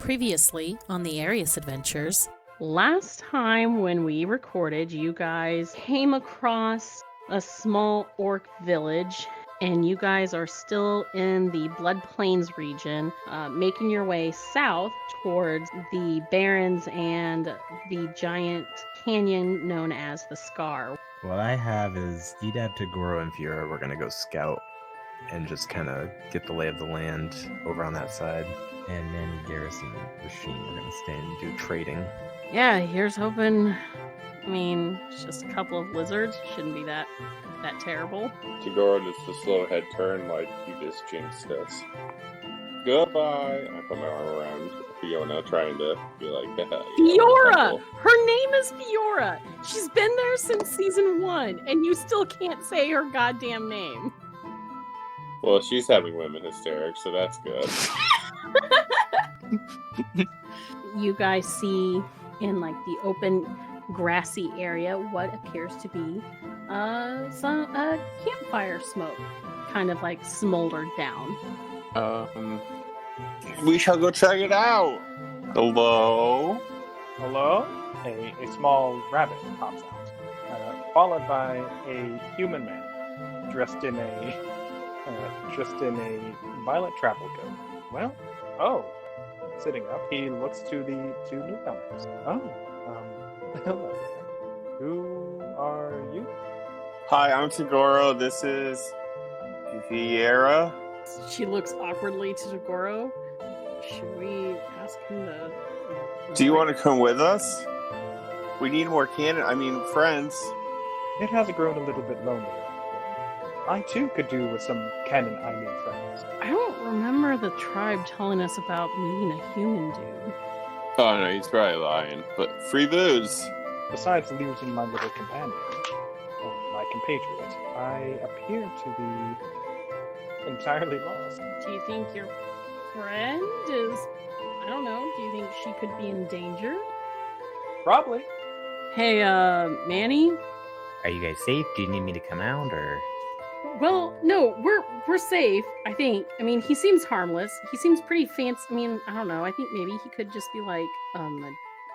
Previously on the Arias adventures. Last time when we recorded, you guys came across a small orc village, and you guys are still in the Blood Plains region, making your way south towards the Barrens and the giant canyon known as the Scar. What I have is Edab, Tagoro, and Fiora. We're gonna go scout and just kind of get the lay of the land over on that side. And Manny, Garrison, and Voisine, we're gonna stay and do trading. Yeah, here's hoping. I mean, it's just a couple of lizards. Shouldn't be that terrible. Tagoro does the slow head turn like you just jinxed us. Goodbye! I put my arm around Fiona, trying to be like, Fiora! Her name is Fiora! She's been there since season 1, and you still can't say her goddamn name. Well, she's having women hysterics, so that's good. You guys see in like the open grassy area what appears to be some campfire smoke kind of like smoldered down. We shall go check it out. Hello? Hello? A small rabbit pops out, followed by a human man dressed in a violet travel coat. Well, sitting up, he looks to the two newcomers. Hello there. Who are you? Hi, I'm Tagoro. This is Viera. She looks awkwardly to Tagoro. Should we ask him to... Do you want to come with us? We need more friends. It has grown a little bit lonely around here. I too could do with some canon I need friends. I don't remember the tribe telling us about meeting a human dude. Oh no, he's probably lying. But free booze. Besides losing my little companion, or my compatriot, I appear to be entirely lost. Do you think your friend is... I don't know, do you think she could be in danger? Probably. Hey, Manny? Are you guys safe? Do you need me to come out, or...? Well, no, we're safe, I think. I mean, he seems harmless. He seems pretty fancy. I mean, I don't know. I think maybe he could just be like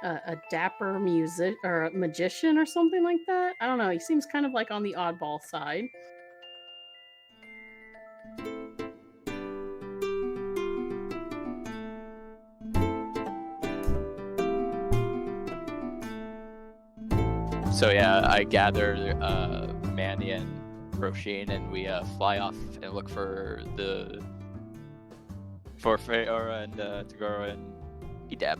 a dapper music or a magician or something like that. I don't know. He seems kind of like on the oddball side. So yeah, I gather Manny and Voisine, and we fly off and look for Fiora and Tagoro and Edab.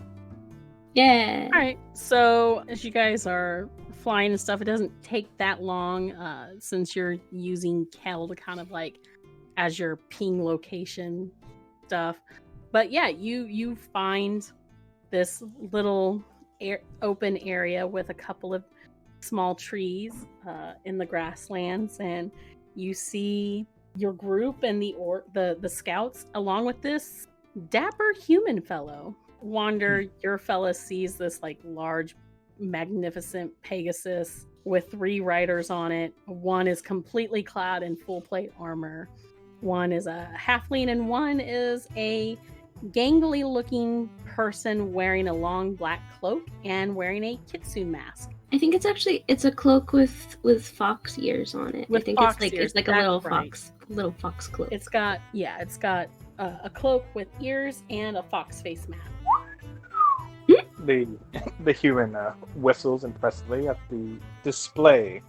Yeah. All right. So as you guys are flying and stuff, it doesn't take that long since you're using Kel to kind of like as your ping location stuff. But yeah, you find this little open area with a couple of small trees in the grasslands, and you see your group and the scouts along with this dapper human fellow. Wander, your fella sees this like large magnificent Pegasus with 3 riders on it. One is completely clad in full plate armor, one is a halfling, and one is a gangly looking person wearing a long black cloak and wearing a kitsune mask. I think it's a cloak with fox ears on it. With I think fox it's ears, like a right. little fox cloak. It's got a cloak with ears and a fox face mask. The human whistles impressively at the display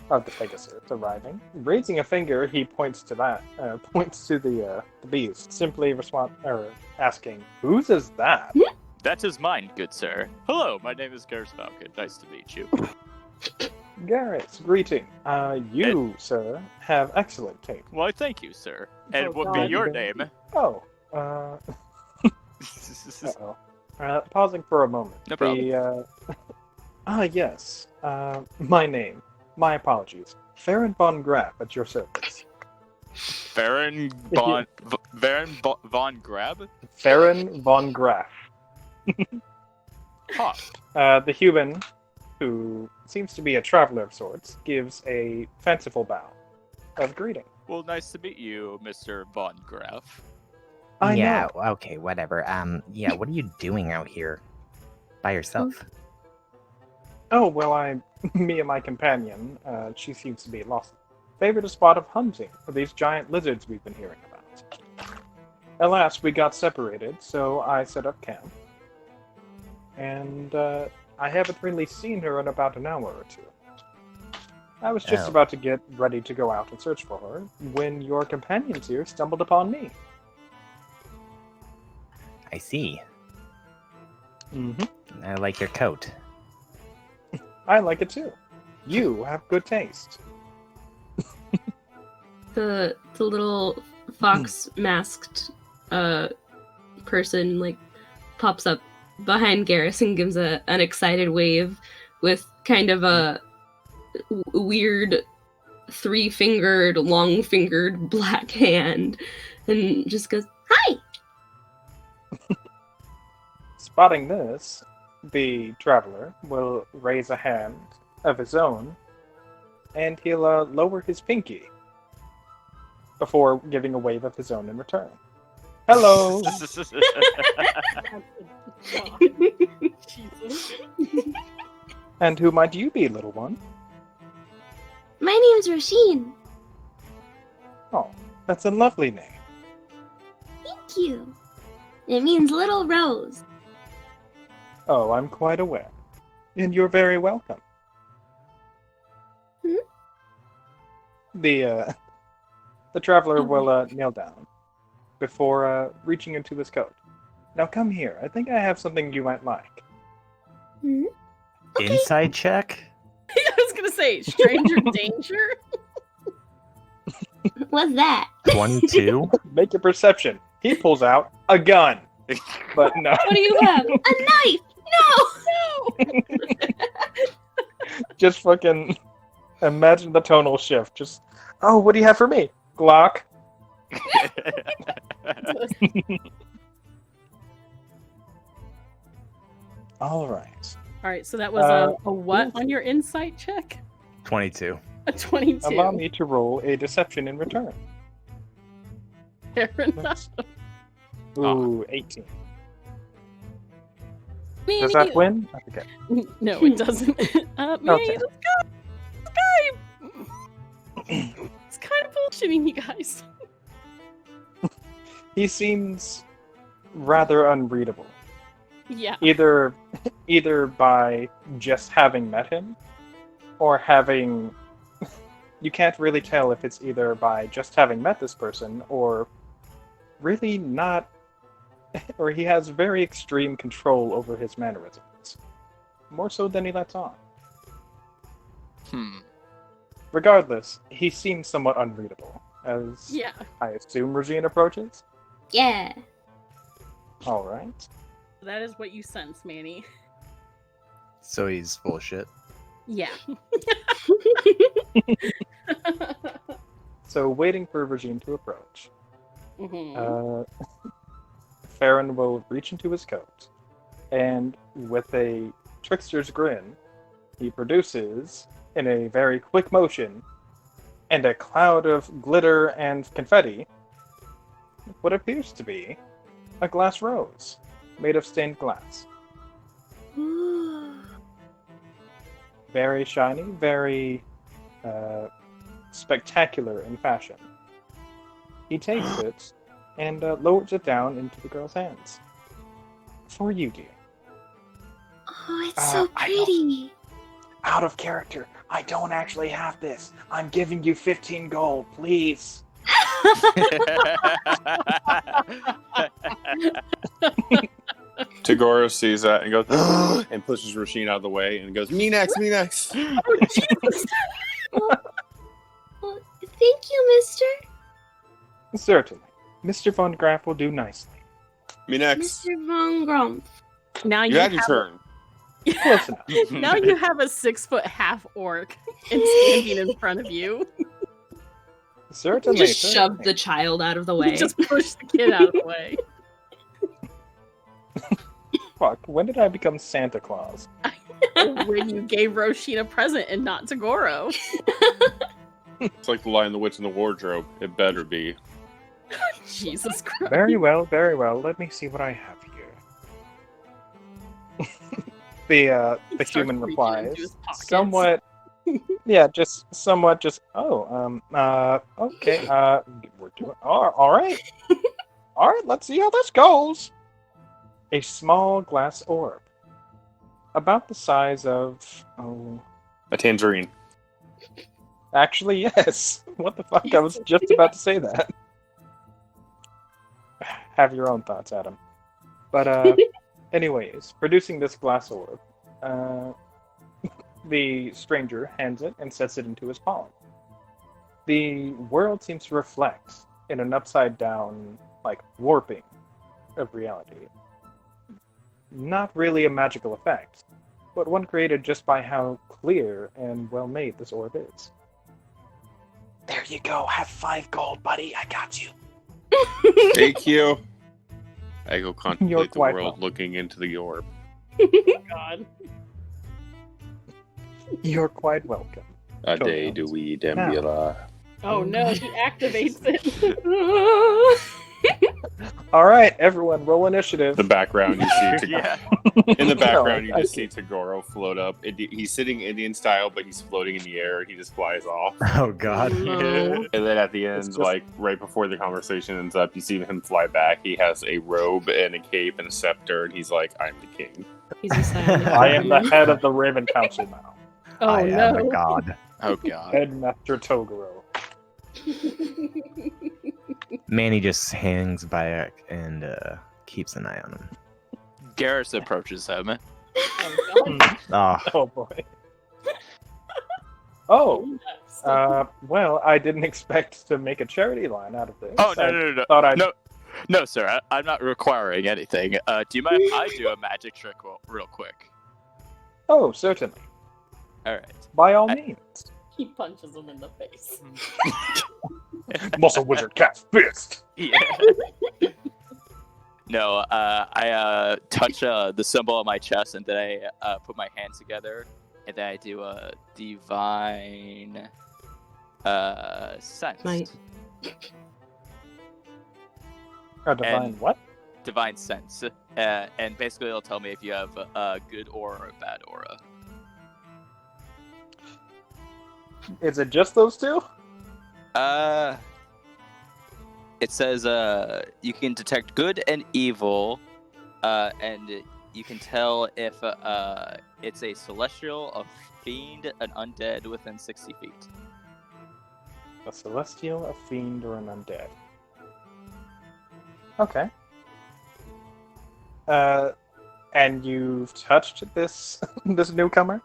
of the Pegasus arriving. Raising a finger, he points to the beast, simply asking, "Whose is that?" That is mine, good sir. Hello, my name is Garrus Falcon. Nice to meet you. Garrett, greeting. You, sir, have excellent taste. Why, thank you, sir. And what be your name? Oh, pausing for a moment. No problem. Yes. My name. My apologies. Farron von Graf at your service. Farron von Grab? Farron von Graf. Huh. The human, who seems to be a traveler of sorts, gives a fanciful bow of greeting. Well, nice to meet you, Mr. von Graf. I yeah, know. okay, whatever. Yeah, what are you doing out here by yourself? Oh, well, me and my companion, she seems to be lost, favored a spot of hunting for these giant lizards we've been hearing about. Alas, we got separated, so I set up camp. And I haven't really seen her in about an hour or two. I was just Oh. about to get ready to go out and search for her when your companions here stumbled upon me. I see. Mm-hmm. I like your coat. I like it too. You have good taste. The little fox masked person like pops up behind Garrus and gives an excited wave with kind of a weird 3-fingered, long-fingered black hand, and just goes, "Hi!" Spotting this, the traveler will raise a hand of his own, and he'll lower his pinky before giving a wave of his own in return. Hello! Jesus. And who might you be, little one? My name's Roisin. Oh, that's a lovely name. Thank you. It means little rose. Oh, I'm quite aware. And you're very welcome. Hmm? The traveler will kneel down before reaching into his coat. Now come here. I think I have something you might like. Hmm? Okay. Inside check? I was gonna say stranger danger. What's that? 22? Make a perception. He pulls out a gun. But no. What do you have? A knife! No! Just fucking imagine the tonal shift. Just, oh, what do you have for me? Glock. All right. All right, so that was a what on your insight check? 22. A 22. Allow me to roll a deception in return. Fair enough. Ooh, 18. Manny, Does that win? I forget. No, it doesn't. Manny, Okay. this guy, it's kind of bullshitting you guys. He seems rather unreadable. Yeah. Either by just having met him, or having... You can't really tell if it's either by just having met this person, or really not... Or he has very extreme control over his mannerisms. More so than he lets on. Regardless, he seems somewhat unreadable, as Yeah. I assume Regine approaches. Yeah. Alright. That is what you sense, Manny. So he's full of shit. Yeah. So, waiting for Regine to approach, Mhm. Farron will reach into his coat, and with a trickster's grin, he produces, in a very quick motion, and a cloud of glitter and confetti, what appears to be a glass rose, made of stained glass. Very shiny, very spectacular in fashion. He takes it and lowers it down into the girl's hands. For you, dear. Oh, it's so I don't- pretty. Out of character. I don't actually have this. I'm giving you 15 gold, please. Tagoro sees that and goes and pushes Rasheen out of the way and goes, "Me next, me next." Oh, Jesus. Well, thank you, mister. Certainly. Mr. Von Graff will do nicely. Me next. Mr. Von Grump. Now You you had your have turn. Close enough. now you have a 6'1" orc and standing in front of you. Certainly. Just certainly. shoved the child out of the way. Just push the kid out of the way. Fuck, when did I become Santa Claus? When you gave Roisin a present and not Tagoro. It's like the Lion, the Witch, and the Wardrobe. It better be. Jesus Christ. Very well, very well. Let me see what I have here. The Starts human reaching replies, into his pockets. somewhat, okay, we're doing, all right, all right. Let's see how this goes. A small glass orb, about the size of, A tangerine. actually, yes. What the fuck? I was just about to say that. Have your own thoughts, Adam. But anyways, producing this glass orb, the stranger hands it and sets it into his palm. The world seems to reflect in an upside down, like, warping of reality. Not really a magical effect, but one created just by how clear and well made this orb is. There you go. Have 5 gold, buddy. I got you. Thank you. I go You're contemplate the quite world welcome. looking into the orb. God. You're quite welcome. A Totally day honest. do we dembula. Oh no, he activates it. All right, everyone, roll initiative. The background you see. Yeah. In the background, you No, just see Tagoro float up. He's sitting Indian style, but he's floating in the air. He just flies off. Oh god. No. And then at the end, It's just- like right before the conversation ends up, you see him fly back. He has a robe and a cape and a scepter, and he's like, "I'm the king." He's a silent I am the partner. head of the Raven Council now. Oh I am the no. god. Oh god. Headmaster Toguro. Manny just hangs by and keeps an eye on him. Garrus approaches him. Oh, God. Oh, Oh boy. Oh, well, I didn't expect to make a charity line out of this. Oh no I no no no. thought I'd... No, sir. I'm not requiring anything. Do you mind if I do a magic trick real quick? Oh, certainly. All right. By all means. He punches him in the face. Muscle Wizard cast fist. Yeah. No, I touch the symbol on my chest, and then I put my hands together, and then I do a divine sense. Might. A divine And- what? Divine sense, and basically it'll tell me if you have a good aura or a bad aura. Is it just those two? It says you can detect good and evil, and you can tell if it's a celestial, a fiend, an undead within 60 feet. A celestial, a fiend, or an undead? Okay. And you've touched this this newcomer?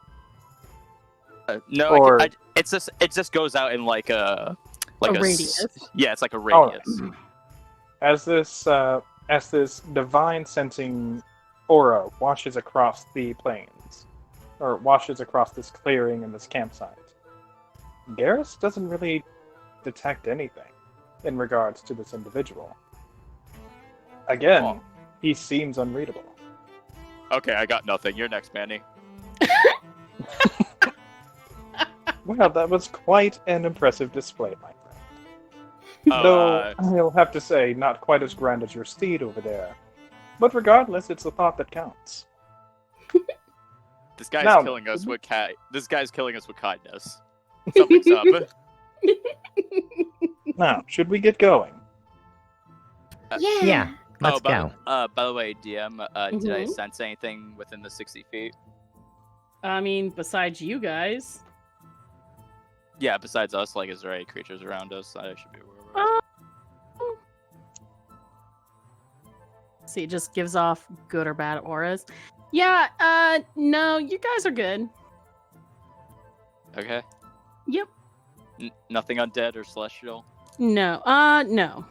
No, Or- it just goes out in like a radius. Yeah, it's like a Oh. radius. As this divine sensing aura washes across the plains, or washes across this clearing and this campsite, Garrus doesn't really detect anything in regards to this individual. Again, Oh. he seems unreadable. Okay, I got nothing. You're next, Manny. Well, that was quite an impressive display, my friend. Oh, Though, I'll have to say, not quite as grand as your steed over there. But regardless, it's the thought that counts. this guy's Now- killing us with This guy's killing us with kindness. Something's up. Now, should we get going? yeah. Let's go. By the way, DM, did I Mhm. sense anything within the 60 feet? I mean, besides you guys. Yeah, besides us, like, is there any creatures around us I should be aware of? See, it just gives off good or bad auras. Yeah, no, you guys are good. Okay. Yep. Nothing undead or celestial? No, no.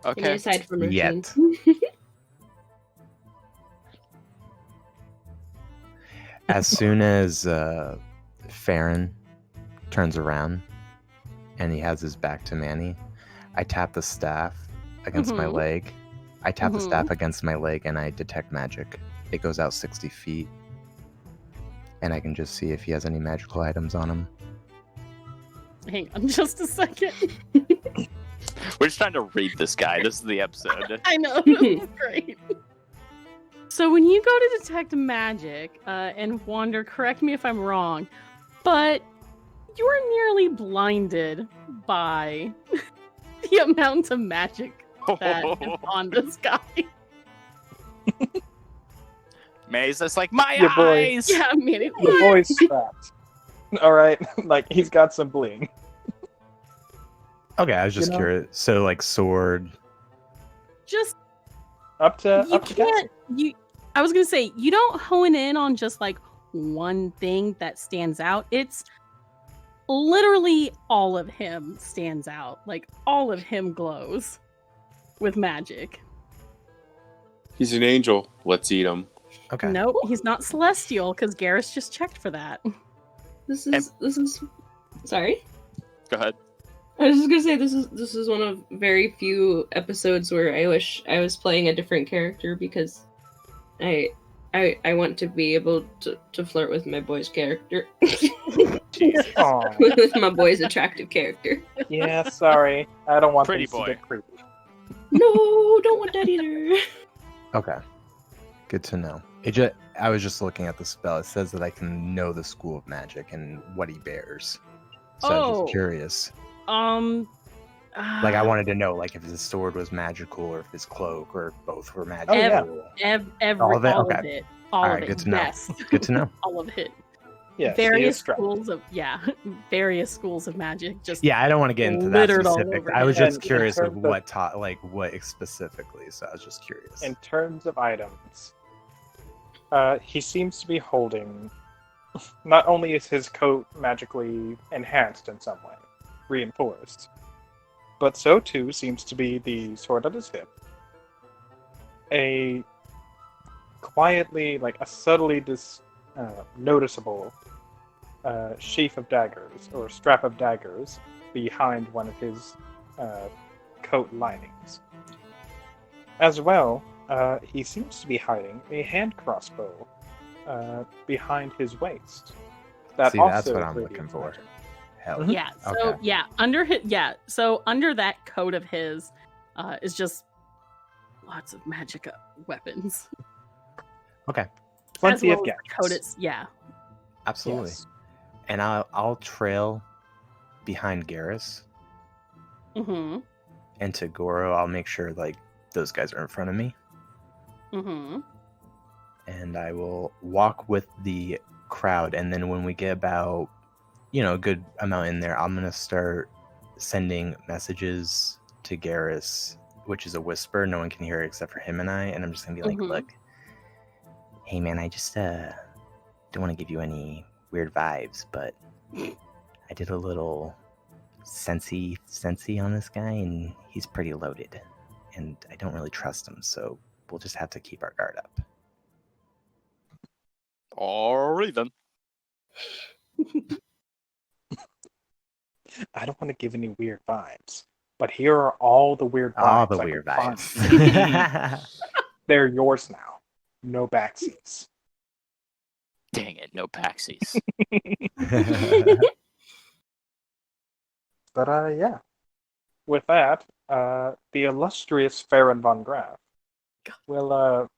Okay. And aside from Roshin. Yet. As soon as Farron turns around and he has his back to Manny, I tap the staff against my Mhm. leg. I tap the Mhm. staff against my leg and I detect magic. It goes out 60 feet. And I can just see if he has any magical items on him. Hang on just a second. We're just trying to read this guy. This is the episode. I know. This is great. So when you go to detect magic, and Wander, correct me if I'm wrong, but you are nearly blinded by the amount of magic that is on this guy. Maze, that's like my Your boy. eyes. Yeah, I mean, The boy's strapped. All right, like he's got some bling. Okay, I was just know? curious. So, like, sword. just Up to you Cassie. can't. I was gonna say you don't hone in on just like one thing that stands out. It's literally all of him stands out. Like all of him glows with magic. He's an angel. Let's eat him. Okay. Nope, he's not celestial because Garrus just checked for that. This is sorry. Go ahead. I was just gonna say this is one of very few episodes where I wish I was playing a different character because I want to be able to flirt with my boy's character. Aw, With my boy's attractive character. yeah, sorry. I don't want Pretty things to boy. get creepy. No, don't want that either. Okay. Good to know. I was just looking at the spell. It says that I can know the school of magic and what he bears. So I was Oh. just curious. Like I wanted to know, like, if his sword was magical or if his cloak or both were Oh, magical. yeah. all All of it? of Okay. it. All Alright, of it. good to know. Yes. Good to know. All of it. Yes, he is various strapped. schools of various schools of magic. Just Yeah, I don't want to get into that Littered all specific. over I was him. just And curious in of terms of- what specifically. So I was just curious. In terms of items, he seems to be holding. Not only is his coat magically enhanced in some way, reinforced, but so too seems to be the sword at his hip. A quietly, like a subtly noticeable sheath of daggers or strap of daggers behind one of his coat linings. As well, he seems to be hiding a hand crossbow behind his waist. See, that's also what I'm radiates looking for. magic. Hell. Mhm. yeah. So Okay. under that coat of his is just lots of magic weapons. Okay. As Plenty well of as the coat gadgets. Absolutely. Yes. And I'll trail behind Garrus, Mm-hmm. and to Goro, I'll make sure like those guys are in front of me, Mm-hmm. and I will walk with the crowd. And then when we get about a good amount in there, I'm gonna start sending messages to Garrus, which is a whisper. No one can hear it except for him and I. And I'm just gonna be like, Mhm. look, hey man, I just don't want to give you any weird vibes, but I did a little sensey on this guy, and he's pretty loaded, and I don't really trust him, so we'll just have to keep our guard up. Alright then. I don't want to give any weird vibes, but here are all the weird vibes. All the I weird can find. vibes. They're yours now. No backsies. Dang it, no paxies. But yeah. With that, the illustrious Farron von Graff will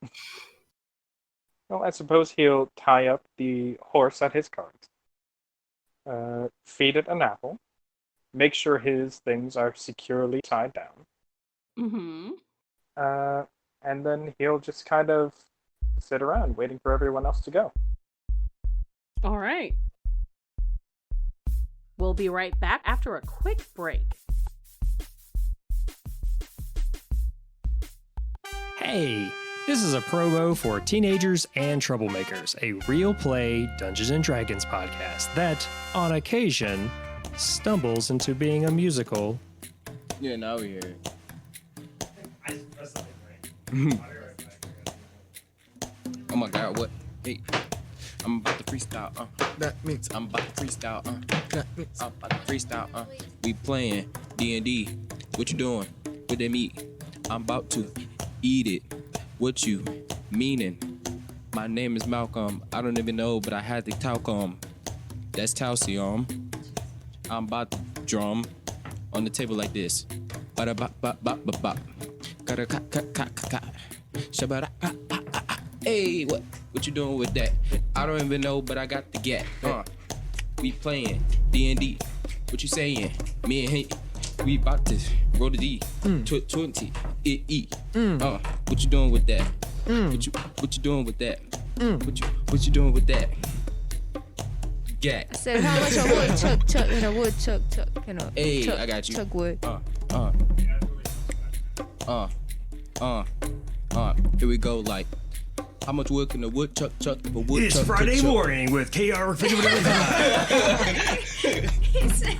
well, I suppose he'll tie up the horse at his cart, feed it an apple, make sure his things are securely tied down, Mm-hmm. and then he'll just kind of sit around waiting for everyone else to go. All right. We'll be right back after a quick break. Hey, this is a promo for teenagers and troublemakers, a real play Dungeons and Dragons podcast that, on occasion, stumbles into being a musical. Yeah, now we hear it. Oh my god, what? Hey, I'm about to freestyle, That means I'm about to freestyle, that means I'm about to freestyle, We playing D&D. What you doing with that meat? I'm about to eat it. What you meaning? My name is Malcolm. I don't even know, but I had the talcum. That's calcium. I'm about to drum on the table like this. Bada bop bop bop bop bop. Gotta cut cut cut cut cut. Shabada ah ah ah ah. Hey, what you doing with that? I don't even know, but I got the gap. We playing D&D. What you saying? Me and he, we about to roll the D. 20 E. What you doing with that? What you doing with that? What you doing with that? Gag. I said, how much a wood chuck, wood chuck, Hey, chuck, I got you. chuck wood. Here we go. Like, how much wood can a wood chuck if a wood It's chuck Friday chuck? morning with KR 5105.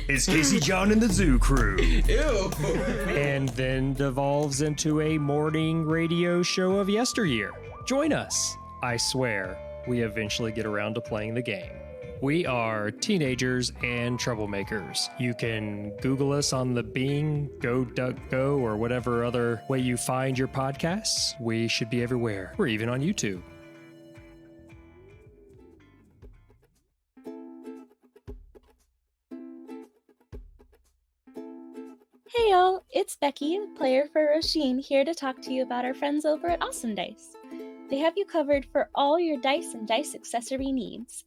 It's Casey John and the Zoo Crew. Ew. And then devolves into a morning radio show of yesteryear. Join us. I swear, we eventually get around to playing the game. We are teenagers and troublemakers. You can Google us on the Bing, GoDuckGo, or whatever other way you find your podcasts. We should be everywhere. We're even on YouTube. Hey y'all, it's Becky, player for Voisine, here to talk to you about our friends over at Awesome Dice. They have you covered for all your dice and dice accessory needs.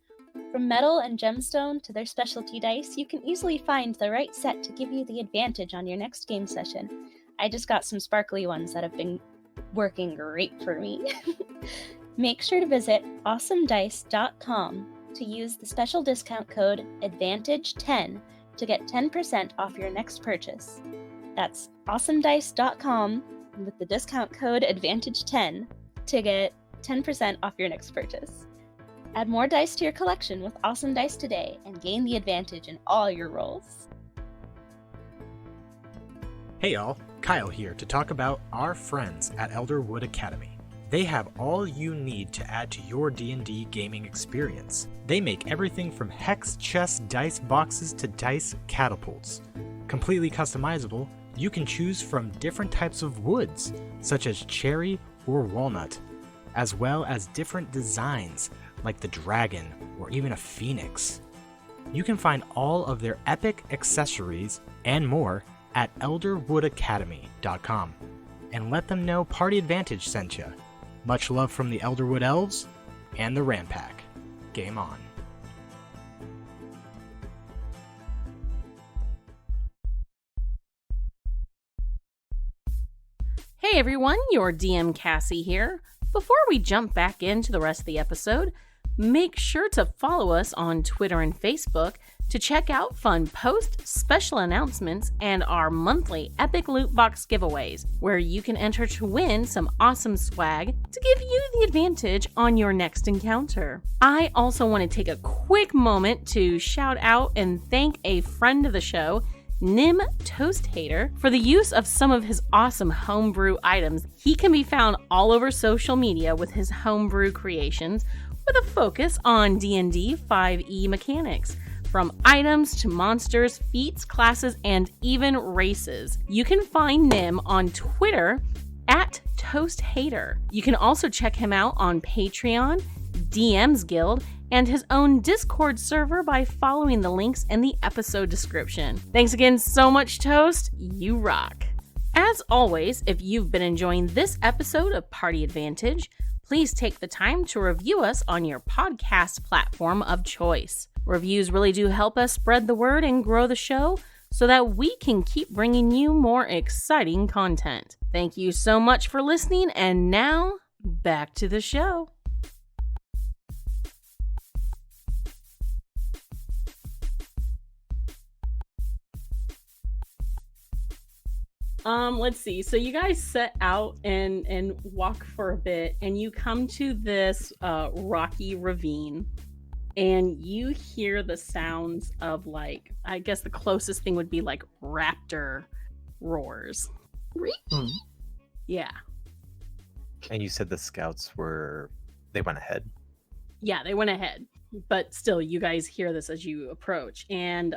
From metal and gemstone to their specialty dice, you can easily find the right set to give you the advantage on your next game session. I just got some sparkly ones that have been working great for me. Make sure to visit awesomedice.com to use the special discount code ADVANTAGE10 to get 10% off your next purchase. That's awesomedice.com with the discount code ADVANTAGE10 to get 10% off your next purchase. Add more dice to your collection with Awesome Dice today and gain the advantage in all your rolls. Hey y'all, Kyle here to talk about our friends at Elderwood Academy. They have all you need to add to your D&D gaming experience. They make everything from hex chest dice boxes to dice catapults. Completely customizable, you can choose from different types of woods, such as cherry or walnut, as well as different designs like the dragon or even a phoenix. You can find all of their epic accessories and more at elderwoodacademy.com and let them know Party Advantage sent you. Much love from the Elderwood Elves and the Rampack. Game on. Hey everyone, your DM Cassie here. Before we jump back into the rest of the episode, make sure to follow us on Twitter and Facebook to check out fun posts, special announcements, and our monthly epic loot box giveaways, where you can enter to win some awesome swag to give you the advantage on your next encounter. I also want to take a quick moment to shout out and thank a friend of the show, Nim Toast Hater, for the use of some of his awesome homebrew items. He can be found all over social media with his homebrew creations, with a focus on D&D 5e mechanics, from items to monsters, feats, classes, and even races. You can find Nim on Twitter at Toast Hater. You can also check him out on Patreon, DM's Guild, and his own Discord server by following the links in the episode description. Thanks again so much, Toast. You rock. As always, if you've been enjoying this episode of Party Advantage, please take the time to review us on your podcast platform of choice. Reviews really do help us spread the word and grow the show so that we can keep bringing you more exciting content. Thank you so much for listening, and now, back to the show. Let's see. So you guys set out and walk for a bit, and you come to this rocky ravine, and you hear the sounds of, like, I guess the closest thing would be like raptor roars. Yeah. And you said the scouts they went ahead? Yeah, they went ahead. But still, you guys hear this as you approach. And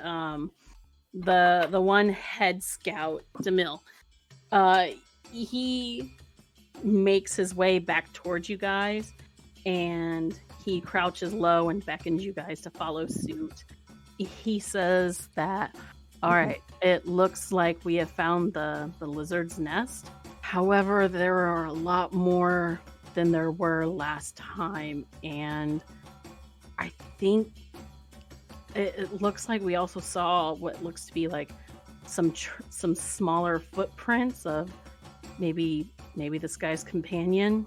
the one head scout, DeMille, he makes his way back towards you guys, and he crouches low and beckons you guys to follow suit. He says that All right. It looks like we have found the lizard's nest. However, there are a lot more than there were last time, and I think it looks like we also saw what looks to be like some smaller footprints of maybe this guy's companion.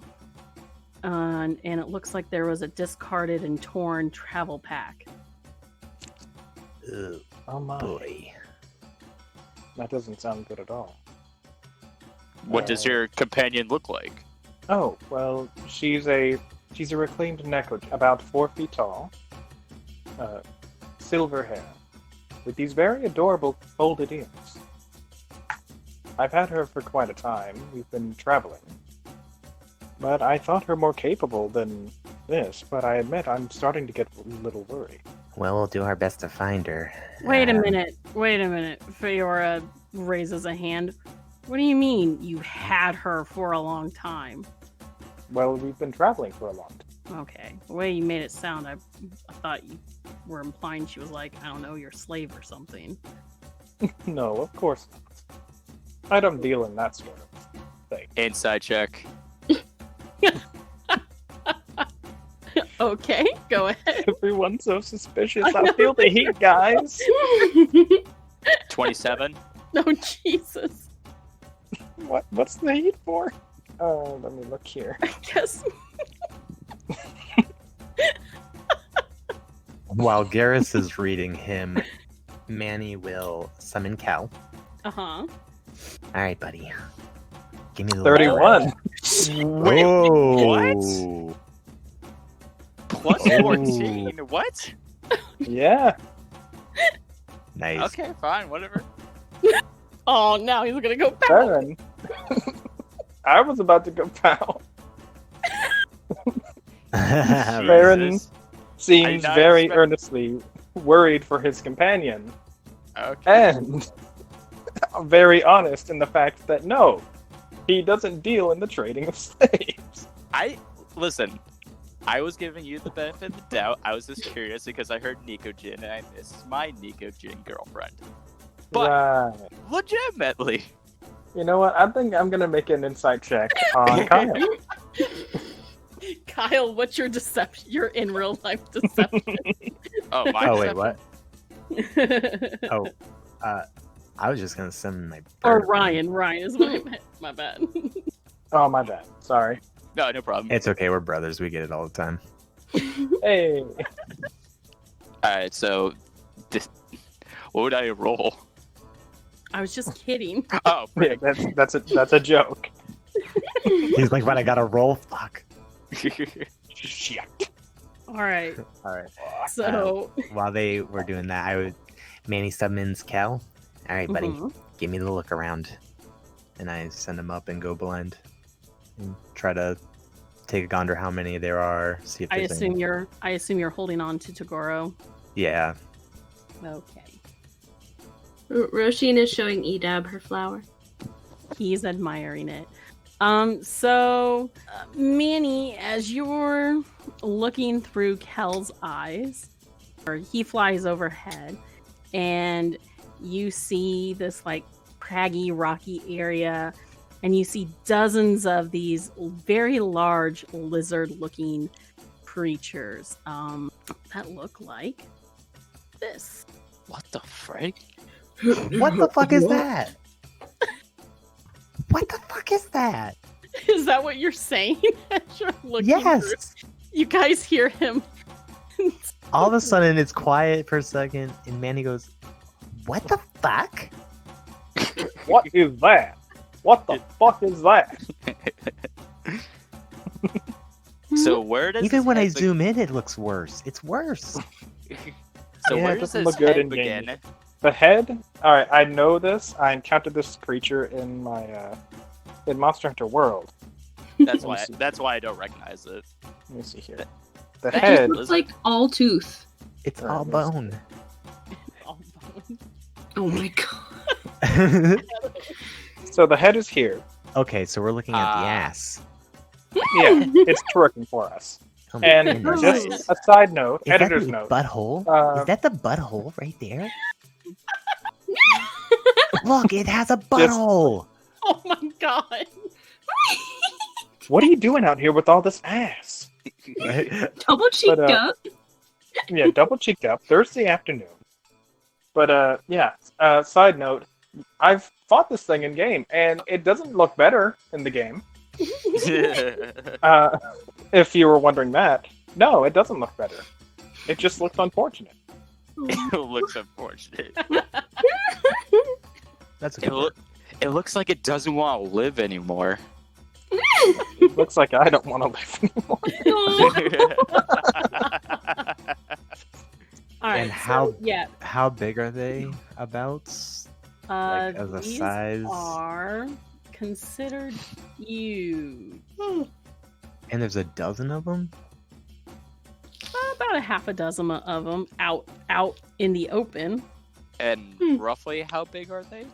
And it looks like there was a discarded and torn travel pack. Oh my. Boy. That doesn't sound good at all. What does your companion look like? Oh, well, she's a reclaimed neko, about 4 feet tall, silver hair, with these very adorable folded ears. I've had her for quite a time. We've been traveling. But I thought her more capable than this, but I admit I'm starting to get a little worried. Well, we'll do our best to find her. Wait a minute. Fiora raises a hand. What do you mean you had her for a long time? Well, we've been traveling for a long time. Okay. The way you made it sound, I thought you were implying she was like, I don't know, your slave or something. No, of course not. I don't deal in that sort of thing. Inside check. Okay, go ahead. Everyone's so suspicious. I feel the heat, guys. 27. No, Jesus. What's the heat for? Oh, let me look here. I guess. While Garrus is reading him, Manny will summon Cal. Uh-huh. Alright, buddy. Give me the 31. Wait, Whoa. what? Plus 14? What? Yeah. Nice. Okay, fine, whatever. Oh, now he's gonna go back. 7. I was about to go pow. Baron Jesus. seems I not very expect- earnestly worried for his companion, Okay. and very honest in the fact that no, he doesn't deal in the trading of slaves. Listen, I was giving you the benefit of the doubt. I was just curious because I heard Nico Jin and I missed my Nico Jin girlfriend. But Right. legitimately. You know what? I think I'm gonna make an insight check on Kyle. Kyle, what's your deception? Your in real life deception. Oh, my Oh, wait, deception. what? Oh, I was just gonna summon my Or bird. Ryan is what I meant. My bad. Oh, my bad. Sorry. No, no problem. It's okay, we're brothers, we get it all the time. Hey. Alright, so what would I roll? I was just kidding. Oh, Yeah, that's a joke. He's like, but I gotta roll? Fuck. Shit. All right. Alright. So. While they were doing that, Manny summons Cal. Alright, buddy, Mhm. give me the look around. And I send him up and go blind. And try to take a gander how many there are, see if I there's assume any. you're holding on to Togoro. Yeah. Okay. Roshin is showing Edab her flower. He's admiring it. So, Manny, as you're looking through Kel's eyes, or he flies overhead, and you see this like craggy, rocky area, and you see dozens of these very large lizard-looking creatures that look like this. What the frick? What the fuck is that? What the fuck is that? Is that what you're saying? As you're looking Yes! through? You guys hear him. All of a sudden, it's quiet for a second, and Manny goes, "What the fuck?" What is that? What the fuck is that? So where does Even his when I head zoom in, it looks worse. It's worse. So Yeah, where it does doesn't his look good head in game. begin? The head? Alright, I know this. I encountered this creature in my in Monster Hunter World. That's Let me why see. I don't recognize it. Let me see here. The That head. It's like all tooth. It's Alright, all let's see. bone. All bone. Oh my god. So the head is here. Okay, so we're looking at the Ah. ass. Yeah, it's twerking for us. Oh my And goodness. just a side note, Is that editor's the note. butthole? Uh, Is that the butthole right there? Look, it has a butthole. Oh my god. What are you doing out here with all this ass? Double cheeked But, up. Yeah, double cheeked up. Thursday afternoon. But side note, I've fought this thing in game, and it doesn't look better in the game. If you were wondering that, no, it doesn't look better. It just looks unfortunate. It looks unfortunate. That's a good It looks like it doesn't want to live anymore. It looks like I don't want to live anymore. All right. And how yeah. how big are they about? Like, as a These size? are considered huge. And there's a dozen of them? About a half a dozen of them out in the open. And roughly how big are they?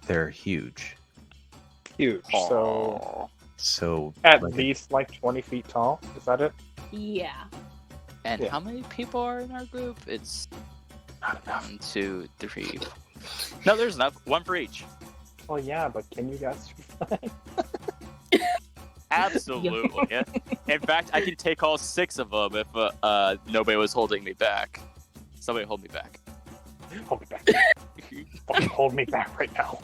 They're huge. Huge. So at like least like 20 feet tall. Is that it? Yeah. And Yeah. how many people are in our group? It's 1, 2, 3. No, there's enough. One for each. Well, yeah, but can you guys survive? Absolutely. Yeah. In fact, I can take all 6 of them if nobody was holding me back. Somebody hold me back. Hold me back. Fucking hold me back right now.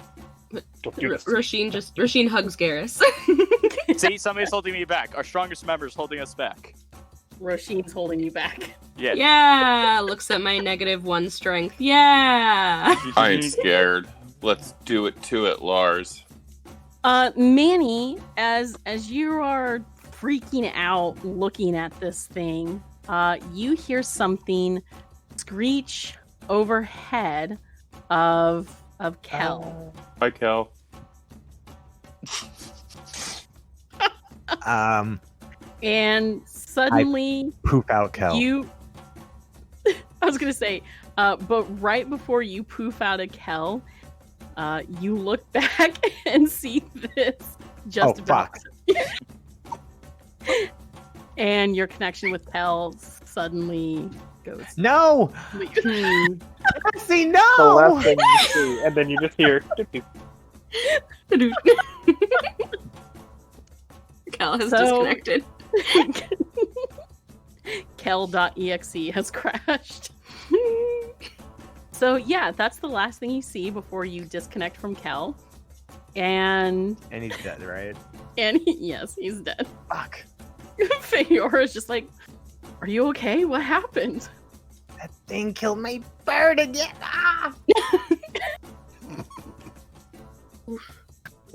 Don't do this. Rasheen hugs Garrus. See, somebody's holding me back. Our strongest member is holding us back. Roshin's holding you back. Yeah. Yeah, looks at my -1 strength. Yeah. I ain't scared. Let's do it to it, Lars. Manny, as you are freaking out looking at this thing, you hear something screech overhead of Kel. Hi, Kel. And suddenly poof out Kel. I was gonna say, but right before you poof out a Kel, you look back and see this just about. And your connection with Kel suddenly goes. No! See, no! The last thing you see, and then you just hear. Kel has disconnected. Kel.exe has crashed. So yeah, that's the last thing you see before you disconnect from Kel. And he's dead, right? And yes, he's dead. Fuck. Feora is just like, are you okay? What happened? That thing killed my bird again. Ah!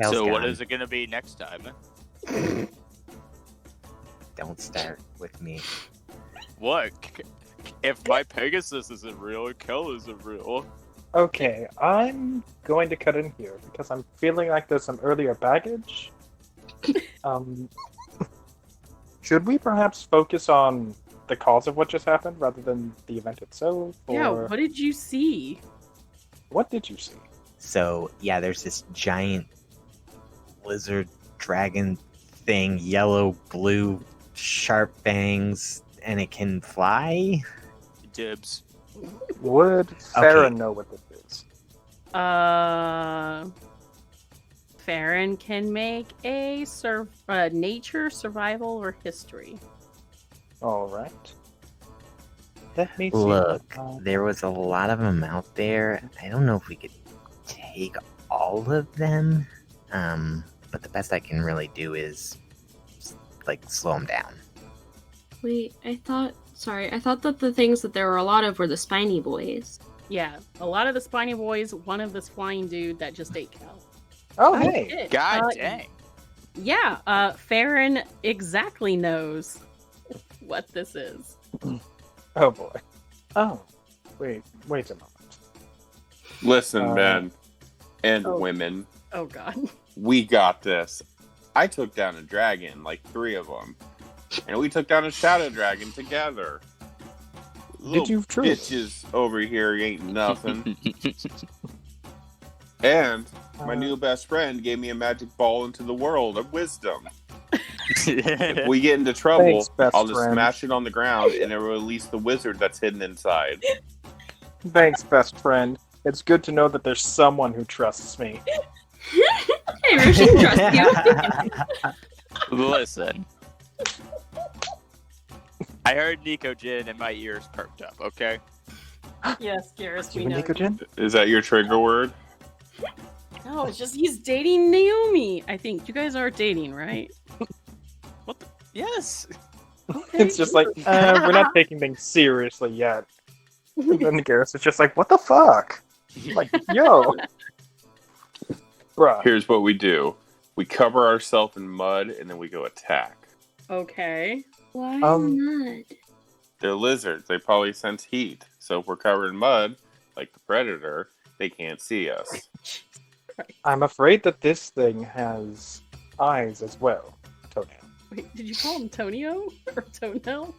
So what is it going to be next time? Don't start with me. What? If my Pegasus isn't real, Kel isn't real. Okay, I'm going to cut in here because I'm feeling like there's some earlier baggage. Should we perhaps focus on the cause of what just happened rather than the event itself? Or... Yeah, what did you see? What did you see? So, yeah, there's this giant lizard dragon thing, yellow, blue, sharp fangs, and it can fly? Dibs. Would Farron know what this is? Farron can make a nature, survival, or history. All right. Let me see. Look, there was a lot of them out there. I don't know if we could take all of them, but the best I can really do is, like, slow them down. Wait, I thought that the things that there were a lot of were the spiny boys. Yeah, a lot of the spiny boys, one of this flying dude that just ate Kel. Oh, hey! God dang. Yeah, Farron exactly knows what this is. Oh, boy. Oh, wait a moment. Listen, men and women. Oh, God. We got this. I took down a dragon, like 3 of them. And we took down a shadow dragon together. Did you truly? Bitches over here ain't nothing. And my new best friend gave me a magic ball into the world of wisdom. If we get into trouble, Thanks, I'll just friend. smash it on the ground and it will release the wizard that's hidden inside. Thanks, best friend. It's good to know that there's someone who trusts me. Hey, Roshi trusts you. Listen. I heard Nikojin and my ears perked up, okay? Yes, Garrus, we You know. Nikojin? Is that your trigger word? No, it's just he's dating Naomi. I think you guys are dating, right? Yes. It's just like, we're not taking things seriously yet. And then Garrus is just like, what the fuck? Like, yo. Bruh. Here's what we do. We cover ourselves in mud, and then we go attack. Okay. Why Um, not? They're lizards. They probably sense heat. So if we're covered in mud, like the predator, they can't see us. I'm afraid that this thing has eyes as well. Toenail. Wait, did you call him Tonio or Toenail?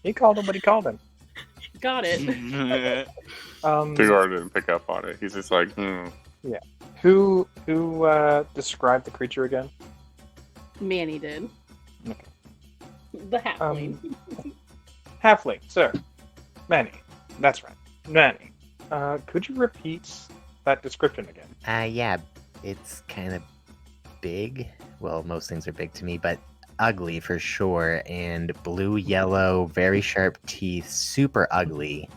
He called him what he called him. Got it. Figor didn't pick up on it. He's just like, Yeah. Who described the creature again? Manny did. Okay. The halfling. Halfling, sir. Manny. That's right. Manny. Could you repeat that description again? Yeah, it's kind of big. Well, most things are big to me, but ugly for sure. And blue, yellow, very sharp teeth, super ugly.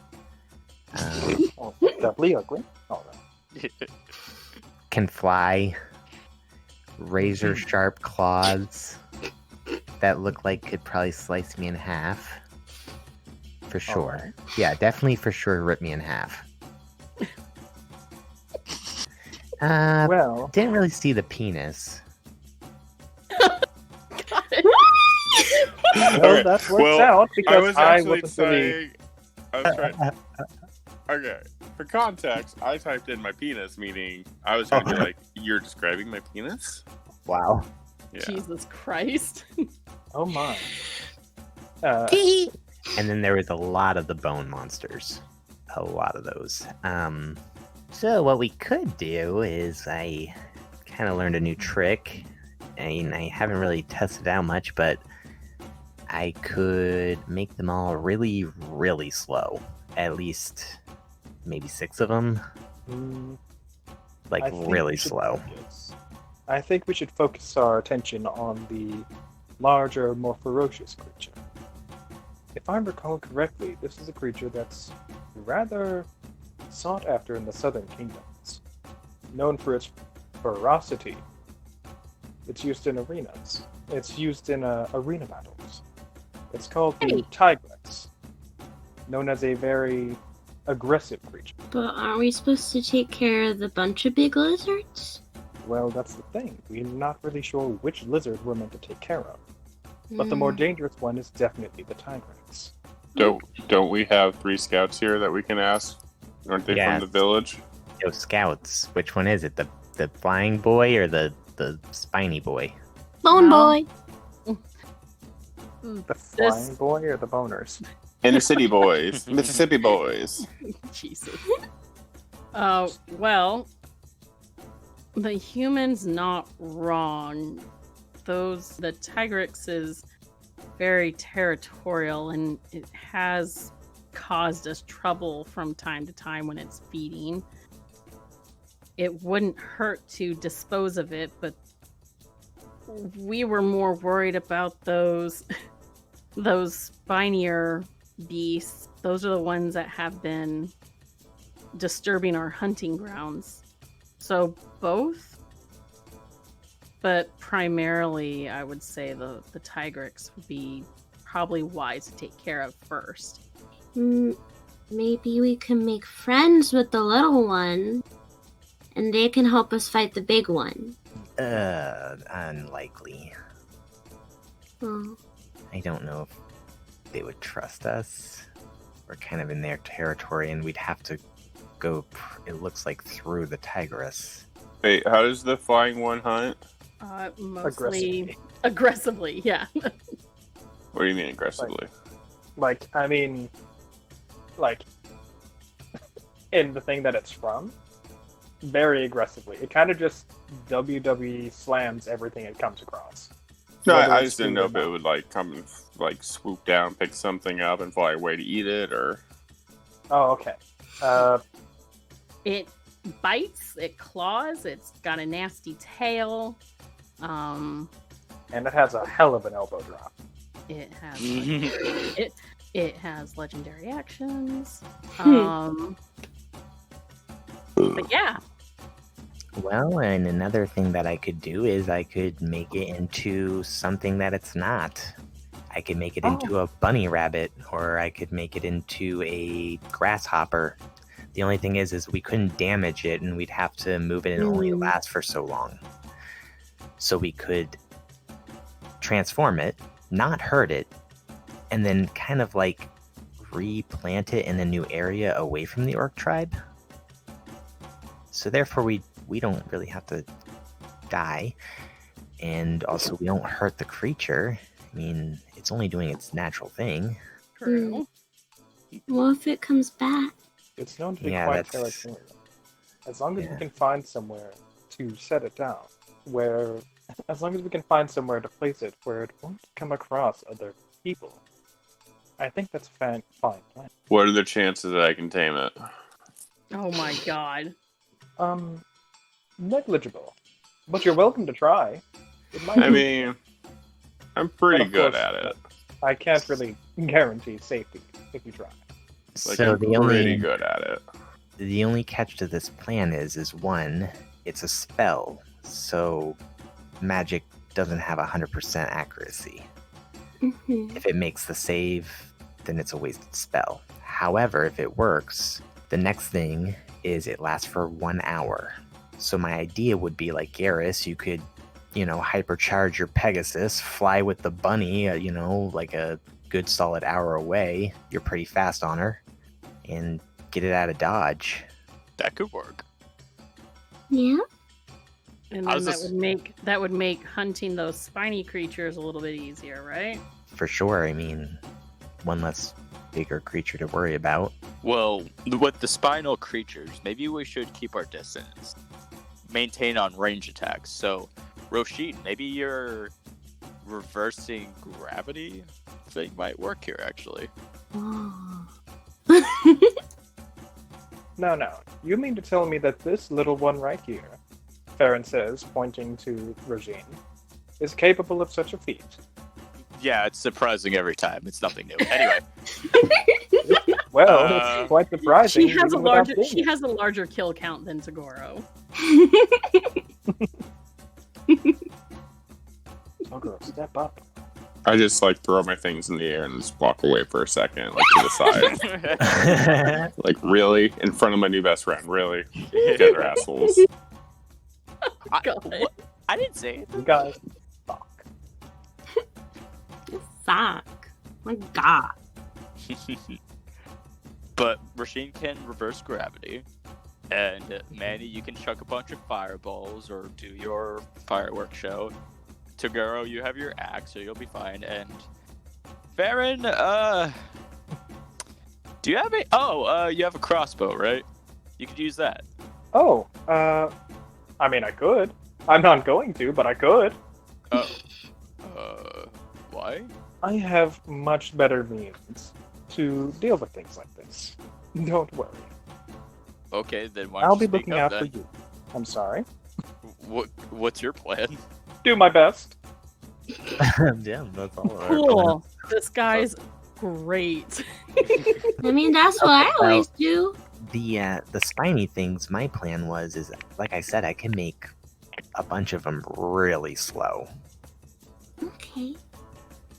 Oh, definitely ugly. Oh, no. Can fly. Razor sharp claws that look like could probably slice me in half. For sure. Alright. Yeah, definitely for sure rip me in half. Well, Didn't really see the penis. well, that works out because I wasn't really... saying... I was trying... Okay, for context, I typed in my penis, meaning I was going to be like, you're describing my penis? Wow. Yeah. Jesus Christ. Oh my. And then there was a lot of the bone monsters. A lot of those. So what we could do is I kind of learned a new trick. And I haven't really tested out much, but I could make them all really, really slow. At least maybe 6 of them. Like I think really we should slow. focus. I think we should focus our attention on the larger, more ferocious creature. If I recall correctly, this is a creature that's rather sought after in the southern kingdoms. Known for its ferocity. It's used in arenas. It's used in arena battles. It's called the Tigrex. Known as a very aggressive creature. But aren't we supposed to take care of the bunch of big lizards? Well, that's the thing. We're not really sure which lizard we're meant to take care of. But the more dangerous one is definitely the Tigrex. Don't we have 3 scouts here that we can ask? Aren't they Yeah. from the village? Yo, scouts. Which one is it? The flying boy or the spiny boy? Bone boy. The flying boy or the boners? Inner city boys. Mississippi boys. Jesus. Well, the human's not wrong. The Tigrex is very territorial and it has caused us trouble from time to time when it's feeding. It wouldn't hurt to dispose of it, but we were more worried about those spinier beasts. Those are the ones that have been disturbing our hunting grounds. So both, but primarily I would say the Tigrex would be probably wise to take care of first. Maybe we can make friends with the little one, and they can help us fight the big one. Unlikely. Oh. I don't know if they would trust us. We're kind of in their territory, and we'd have to go, it looks like, through the Tigris. Wait, how does the flying one hunt? Mostly aggressively, yeah. What do you mean aggressively? In the thing that it's from, very aggressively. It kind of just WWE slams everything it comes across. No, Whether I it's just didn't food know or if it not. would like come and like swoop down, pick something up, and fly away to eat it, or. Oh, okay. It bites, it claws, it's got a nasty tail. And it has a hell of an elbow drop. It has it has legendary actions. But yeah. Well, and another thing that I could do is I could make it into something that it's not. I could make it into a bunny rabbit, or I could make it into a grasshopper. The only thing is we couldn't damage it, and we'd have to move it and only last for so long. So we could transform it, not hurt it, and then kind of like replant it in a new area away from the orc tribe. So therefore we don't really have to die, and also we don't hurt the creature. I mean, it's only doing its natural thing. True. Well, if it comes back. It's known to be quite territorial. As long as we can find somewhere to set it down, as long as we can find somewhere to place it where it won't come across other people, I think that's a fine plan. What are the chances that I can tame it? Oh my god. Negligible. But you're welcome to try. I mean, I'm pretty good at it. I can't really guarantee safety if you try. Like, So I'm the only pretty good at it. The only catch to this plan is one, it's a spell, so magic doesn't have 100% accuracy. If it makes the save, then it's a wasted spell. However, if it works, the next thing is it lasts for 1 hour. So my idea would be like Garrus, you could, hypercharge your Pegasus, fly with the bunny, like a good solid hour away. You're pretty fast on her. And get it out of dodge. That could work. Yeah. And then that would make hunting those spiny creatures a little bit easier, right? For sure. I mean, one less bigger creature to worry about. Well, with the spinal creatures, maybe we should keep our distance. Maintain on range attacks. So, Roisin, maybe your reversing gravity thing might work here, actually. No. You mean to tell me that this little one right here, Farron says, pointing to Regine, is capable of such a feat? Yeah, it's surprising every time. It's nothing new. Anyway. Well, it's quite surprising. She has a larger kill count than Tagoro. Tagoro, step up. I just throw my things in the air and just walk away for a second, to the side. Really? In front of my new best friend? Really? You guys are assholes. I didn't say it. You guys Fuck. My god. But Roisin can reverse gravity. And Manny, you can chuck a bunch of fireballs or do your fireworks show. Tagoro, you have your axe, so you'll be fine. And Farron, do you have a... Oh, you have a crossbow, right? You could use that. Oh, I mean, I could. I'm not going to, but I could. Why? I have much better means to deal with things like this. Don't worry. Okay, then why I'll don't be you looking speak up, after then? you. I'm sorry. What's your plan? Do my best. Yeah, that's all. Cool. This guy's great. I mean, that's what I always do. The spiny things, my plan is like I said, I can make a bunch of them really slow. Okay.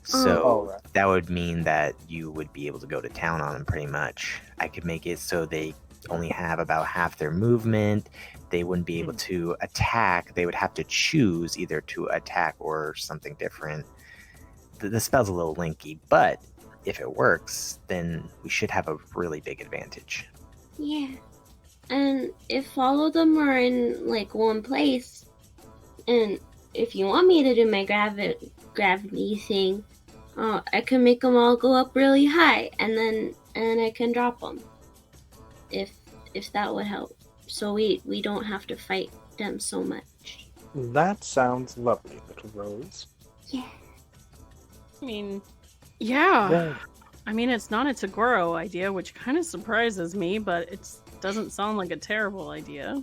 So that would mean that you would be able to go to town on them pretty much. I could make it so they only have about half their movement. They wouldn't be able to attack. They would have to choose either to attack or something different. The spell's a little linky, but if it works, then we should have a really big advantage. Yeah. And if all of them are in one place, and if you want me to do my gravity thing, I can make them all go up really high, and I can drop them. If that would help, so we don't have to fight them so much. That sounds lovely, little Rose. Yeah. I mean, yeah. I mean, it's not a Tagoro idea, which kind of surprises me, but it's doesn't sound like a terrible idea.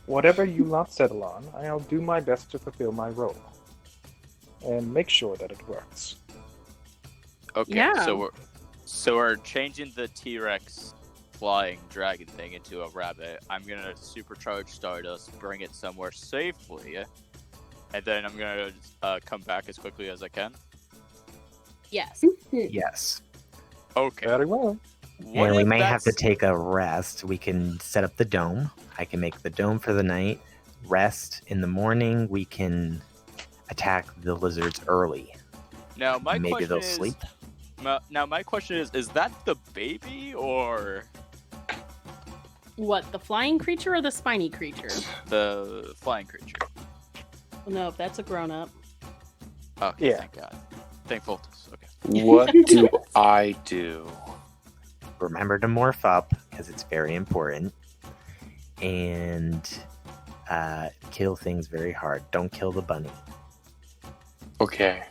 Whatever you lot settle on, I'll do my best to fulfill my role. And make sure that it works. Okay, Yeah. so we're changing the T-Rex flying dragon thing into a rabbit. I'm gonna supercharge Stardust, bring it somewhere safely, and then I'm gonna come back as quickly as I can. Yes. Yes. Okay. Very well. What And we if may have to that's- take a rest. We can set up the dome. I can make the dome for the night. Rest in the morning. We can attack the lizards early. Now my Maybe question they'll is, sleep. Now my question is that the baby or What, the flying creature or the spiny creature? the flying creature? No, that's a grown-up. Okay, Yeah. thank God. Thankful. Okay. What do I do? Remember to morph up because it's very important. And kill things very hard. Don't kill the bunny. Okay.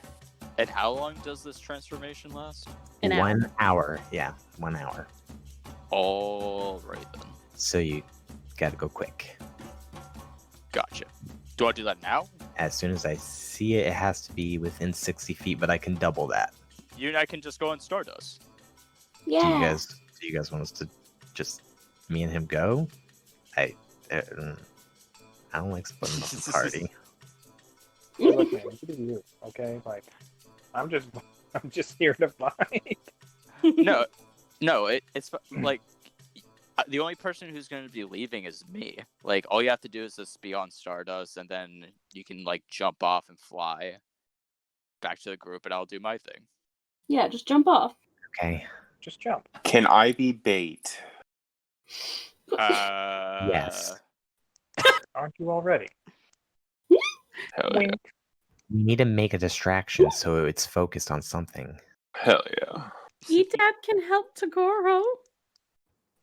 And how long does this transformation last? An hour. 1 hour. Yeah, 1 hour. All right then. So you gotta go quick. Gotcha. Do I do that now? As soon as I see it, it has to be within 60 feet, but I can double that. You and I can just go on Stardust. Yeah. Do you guys want us to just me and him go? I don't like splitting up the party. Hey, look, man, you do you, okay? Like, I'm just here to fight. No, it's like the only person who's going to be leaving is me. Like, all you have to do is just be on Stardust, and then you can like jump off and fly back to the group, and I'll do my thing. Yeah, just jump off. Okay. Just jump. Can I be bait? Yes. Aren't you already? Hell yeah. Wink. We need to make a distraction so it's focused on something. Hell yeah. Edab can help Tagoro.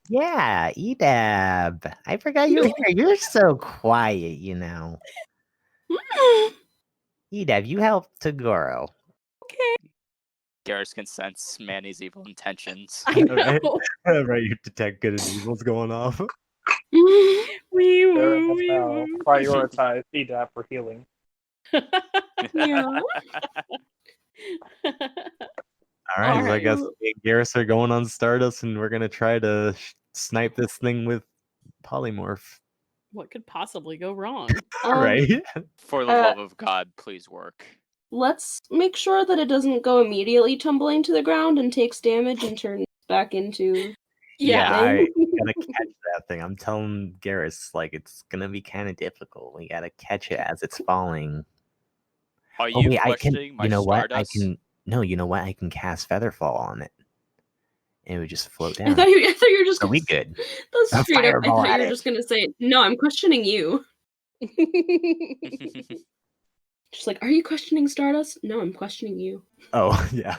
Yeah, Edab. I forgot you were here. You're so quiet, you know. Edab, you helped Tagoro. Garrus can sense Manny's evil intentions. I know. Right, you detect good and evil's going off. Wee There woo, is wee now woo. prioritize EDAP for healing. Yeah. All right, so I Alright. guess me and Garrus are going on Stardust, and we're gonna try to snipe this thing with polymorph. What could possibly go wrong? Right? For the Uh, love of God, please work. Let's make sure that it doesn't go immediately tumbling to the ground and takes damage and turns back into. Yeah, I Thing. gotta catch that thing. I'm telling Garrus, like, it's gonna be kind of difficult. We gotta catch it as it's falling. Are Oh you wait, I can. questioning my You know what? I Stardust? can. No, you know what? I can cast Featherfall on it, and it would just float I down. thought you were just. So we good. That's A straight up. I fireball thought at you were it. just gonna say, "No, I'm questioning you." Just like, are you questioning Stardust? No, I'm questioning you. Oh yeah.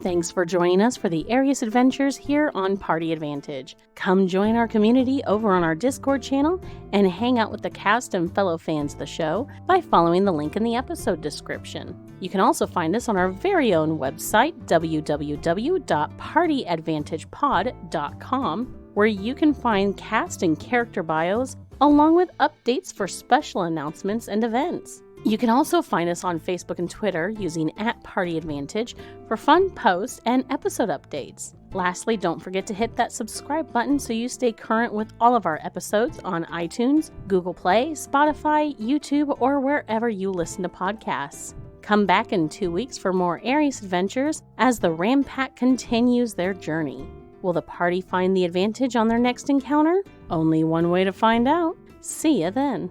Thanks for joining us for the Arias Adventures here on Party Advantage. Come join our community over on our Discord channel and hang out with the cast and fellow fans of the show by following the link in the episode description. You can also find us on our very own website, www.partyadvantagepod.com, where you can find cast and character bios along with updates for special announcements and events. You can also find us on Facebook and Twitter using @PartyAdvantage for fun posts and episode updates. Lastly, don't forget to hit that subscribe button so you stay current with all of our episodes on iTunes, Google Play, Spotify, YouTube, or wherever you listen to podcasts. Come back in 2 weeks for more Arias adventures as the Ram Pack continues their journey. Will the party find the advantage on their next encounter? Only one way to find out. See ya then.